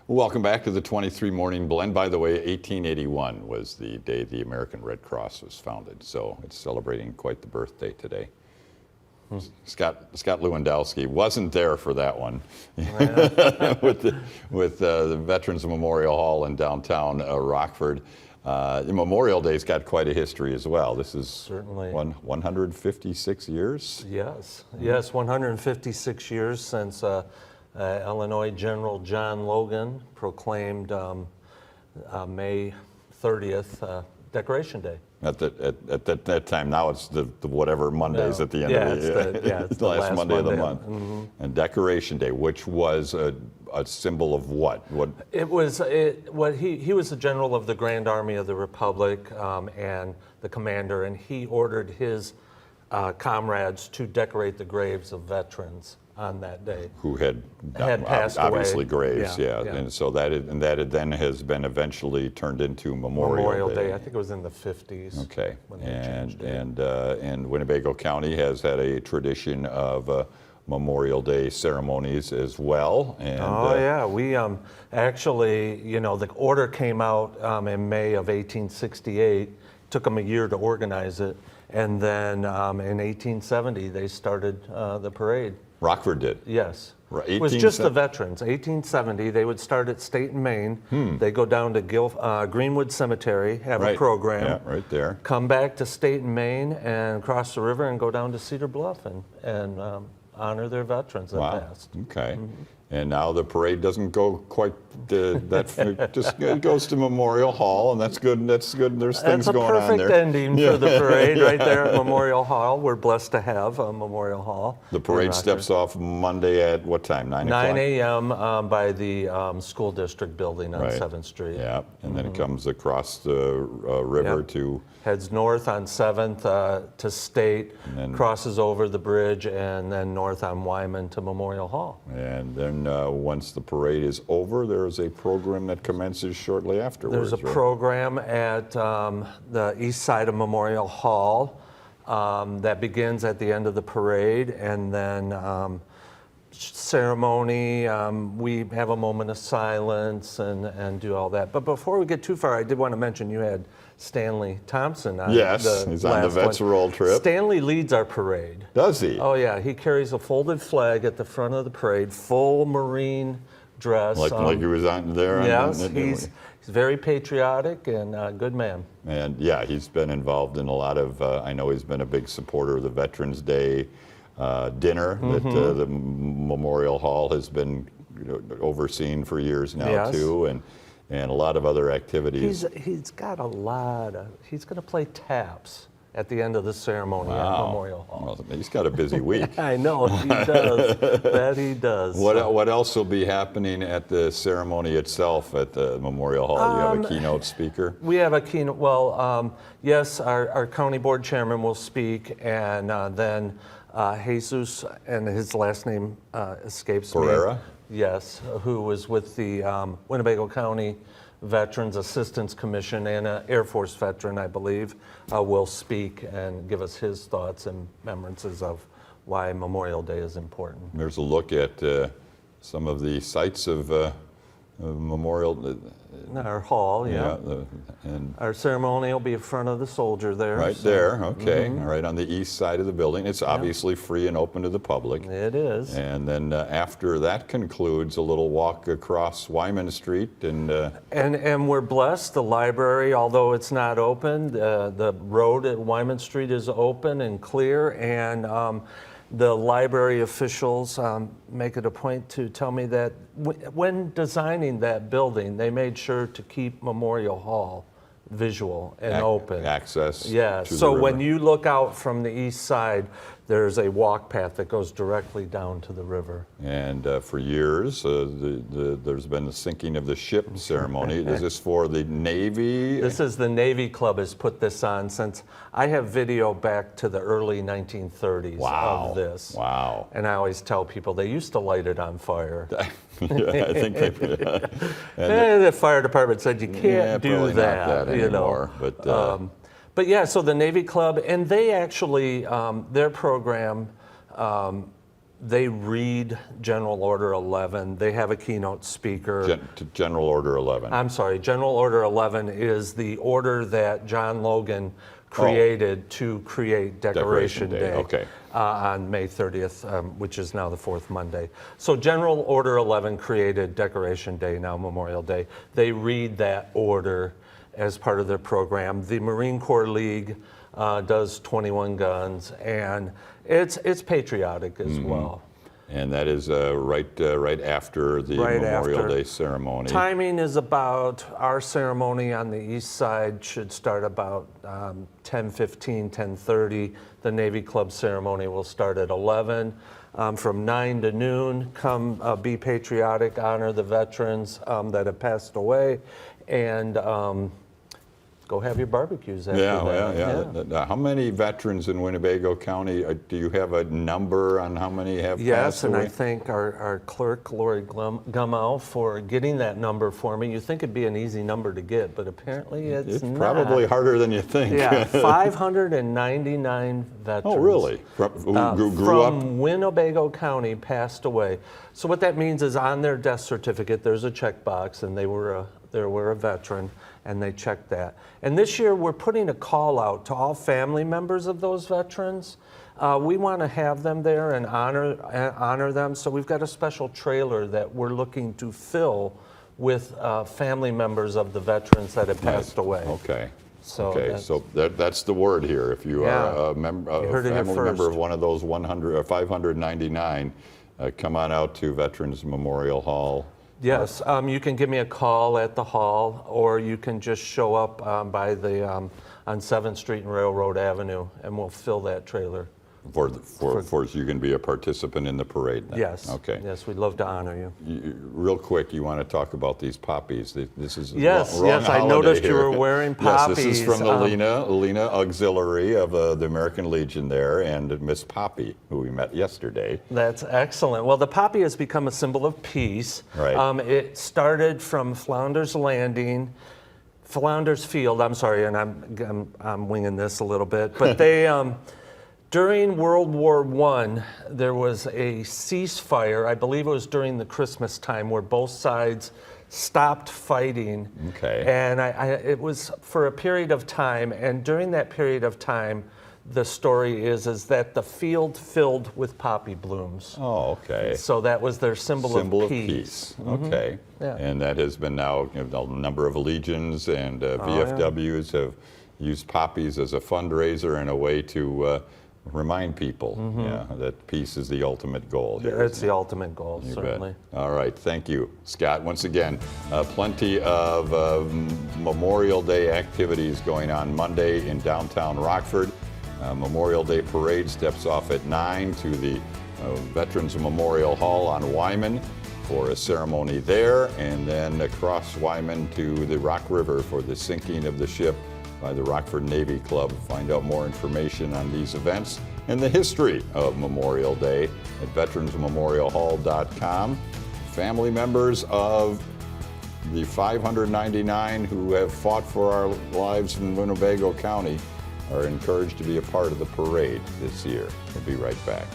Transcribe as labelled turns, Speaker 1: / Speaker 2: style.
Speaker 1: Welcome back to the 23 Morning Blend. By the way, 1881 was the day the American Red Cross was founded, so it's celebrating quite the birthday today. Scott Lewandowski wasn't there for that one with the Veterans Memorial Hall in downtown Rockford. Memorial Day's got quite a history as well. This is
Speaker 2: Certainly
Speaker 1: 156 years?
Speaker 2: Yes, 156 years since Illinois General John Logan proclaimed May 30th Decoration Day.
Speaker 1: At that time, now it's the whatever Mondays at the end of the year.
Speaker 2: It's
Speaker 1: the last Monday of the month.
Speaker 2: Mm-hmm.
Speaker 1: And Decoration Day, which was a symbol of what?
Speaker 2: He was the general of the Grand Army of the Republic and the commander, and he ordered his comrades to decorate the graves of veterans on that day.
Speaker 1: Who had
Speaker 2: passed
Speaker 1: obviously
Speaker 2: away.
Speaker 1: graves, yeah. And so that then has been eventually turned into Memorial Day.
Speaker 2: I think it was in the 50s.
Speaker 1: Okay,
Speaker 2: when they changed it.
Speaker 1: and Winnebago County has had a tradition of Memorial Day ceremonies as well. And,
Speaker 2: we actually, the order came out in May of 1868. Took them a year to organize it, and then in 1870 they started the parade.
Speaker 1: Rockford did?
Speaker 2: Yes. It was just the veterans. 1870, they would start at State and Main. They go down to Greenwood Cemetery, have a program.
Speaker 1: Yeah, right there.
Speaker 2: Come back to State and Main and cross the river and go down to Cedar Bluff and honor their veterans that passed.
Speaker 1: Okay. And now the parade doesn't go quite it goes to Memorial Hall, and that's good. That's good. There's things going on there.
Speaker 2: That's a perfect ending for the parade right there at Memorial Hall. We're blessed to have a Memorial Hall.
Speaker 1: The parade steps off Monday at what time? 9 o'clock?
Speaker 2: 9 a.m. By the school district building on 7th Street.
Speaker 1: Yeah, and then it comes across the river to...
Speaker 2: Heads north on 7th to State, crosses over the bridge, and then north on Wyman to Memorial Hall.
Speaker 1: And then once the parade is over, there is a program that commences shortly afterwards.
Speaker 2: There's a program at the east side of Memorial Hall that begins at the end of the parade, and then ceremony, we have a moment of silence and do all that. But before we get too far, I did want to mention you had Stanley Thompson on
Speaker 1: he's on the Vets Roll trip.
Speaker 2: Stanley leads our parade.
Speaker 1: Does he?
Speaker 2: Oh yeah, he carries a folded flag at the front of the parade, full Marine dress.
Speaker 1: Like he was on there?
Speaker 2: Yes, he's very patriotic and a good man.
Speaker 1: And yeah, he's been involved in a lot of, I know he's been a big supporter of the Veterans Day dinner that the Memorial Hall has been overseen for years now too, and a lot of other activities.
Speaker 2: He's got a lot of, he's going to play taps at the end of the ceremony at Memorial Hall.
Speaker 1: Well, he's got a busy week.
Speaker 2: I know, he does. That he does.
Speaker 1: What else will be happening at the ceremony itself at the Memorial Hall? Do you have a keynote speaker?
Speaker 2: We have a keynote. Well, yes, our county board chairman will speak, and then Jesus, and his last name escapes me.
Speaker 1: Pereira?
Speaker 2: Yes, who was with the Winnebago County Veterans Assistance Commission and an Air Force veteran, I believe, will speak and give us his thoughts and remembrances of why Memorial Day is important.
Speaker 1: There's a look at some of the sites of Memorial.
Speaker 2: Our hall,
Speaker 1: and
Speaker 2: our ceremony will be in front of the soldier there.
Speaker 1: Right there, okay. Right on the east side of the building. It's obviously free and open to the public.
Speaker 2: It is.
Speaker 1: And then after that concludes, a little walk across Wyman Street. And
Speaker 2: we're blessed. The library, although it's not open, the road at Wyman Street is open and clear. And the library officials make it a point to tell me that when designing that building, they made sure to keep Memorial Hall visual and open.
Speaker 1: Access.
Speaker 2: Yeah, so when you look out from the east side, there's a walk path that goes directly down to the river.
Speaker 1: And for years, there's been the sinking of the ship ceremony. Is this for the Navy?
Speaker 2: This is the Navy Club has put this on since I have video back to the early 1930s of this.
Speaker 1: Wow.
Speaker 2: And I always tell people they used to light it on fire.
Speaker 1: I think they
Speaker 2: the fire department said you can't do that.
Speaker 1: Not that anymore,
Speaker 2: But yeah, so the Navy Club, and they actually, their program They read General Order 11. They have a keynote speaker.
Speaker 1: General Order 11.
Speaker 2: I'm sorry, General Order 11 is the order that John Logan created to create Decoration Day,
Speaker 1: okay.
Speaker 2: On May 30th, which is now the fourth Monday. So General Order 11 created Decoration Day, now Memorial Day. They read that order as part of their program. The Marine Corps League does 21 guns, and it's patriotic as well.
Speaker 1: And that is right after the Memorial Day ceremony.
Speaker 2: Timing is about, our ceremony on the east side should start about 10:15, 10:30. The Navy Club ceremony will start at 11. From 9 to noon, come be patriotic, honor the veterans that have passed away, and go have your barbecues after that.
Speaker 1: Yeah. How many veterans in Winnebago County, do you have a number on how many have passed away?
Speaker 2: Yes, and I thank our clerk, Lori Gumow, for getting that number for me. You think it'd be an easy number to get, but apparently it's not.
Speaker 1: Probably harder than you think.
Speaker 2: Yeah, 599 veterans.
Speaker 1: Oh, really? Who grew up?
Speaker 2: From Winnebago County passed away. So what that means is on their death certificate, there's a checkbox, and they were a veteran, and they checked that. And this year, we're putting a call out to all family members of those veterans. We want to have them there and honor them. So we've got a special trailer that we're looking to fill with family members of the veterans that have passed away.
Speaker 1: Okay.
Speaker 2: So
Speaker 1: that's the word here. If you are a family member of one of those 100 or 599, come on out to Veterans Memorial Hall.
Speaker 2: Yes, you can give me a call at the hall, or you can just show up on 7th Street and Railroad Avenue, and we'll fill that trailer.
Speaker 1: For you can be a participant in the parade then.
Speaker 2: Yes.
Speaker 1: Okay.
Speaker 2: Yes, we'd love to honor you.
Speaker 1: Real quick, you want to talk about these poppies. This is
Speaker 2: yes,
Speaker 1: wrong
Speaker 2: I noticed
Speaker 1: here.
Speaker 2: you were wearing poppies.
Speaker 1: Yes, this is from the Lena Auxiliary of the American Legion there, and Miss Poppy, who we met yesterday.
Speaker 2: That's excellent. Well, the poppy has become a symbol of peace.
Speaker 1: Right.
Speaker 2: It started from Flounders Field, I'm sorry, and I'm winging this a little bit, but they, during World War I, there was a ceasefire, I believe it was during the Christmas time, where both sides stopped fighting.
Speaker 1: Okay.
Speaker 2: And it was for a period of time, and during that period of time, the story is that the field filled with poppy blooms.
Speaker 1: Oh, okay.
Speaker 2: So that was their symbol of peace.
Speaker 1: Okay.
Speaker 2: Yeah.
Speaker 1: And that has been now, a number of legions and VFWs have used poppies as a fundraiser and a way to remind people that peace is the ultimate goal here.
Speaker 2: It's the ultimate goal, certainly.
Speaker 1: Bet. All right, thank you, Scott. Once again, plenty of Memorial Day activities going on Monday in downtown Rockford. Memorial Day Parade steps off at 9 to the Veterans Memorial Hall on Wyman for a ceremony there, and then across Wyman to the Rock River for the sinking of the ship by the Rockford Navy Club. Find out more information on these events and the history of Memorial Day at veteransmemorialhall.com. Family members of the 599 who have fought for our lives in Winnebago County are encouraged to be a part of the parade this year. We'll be right back.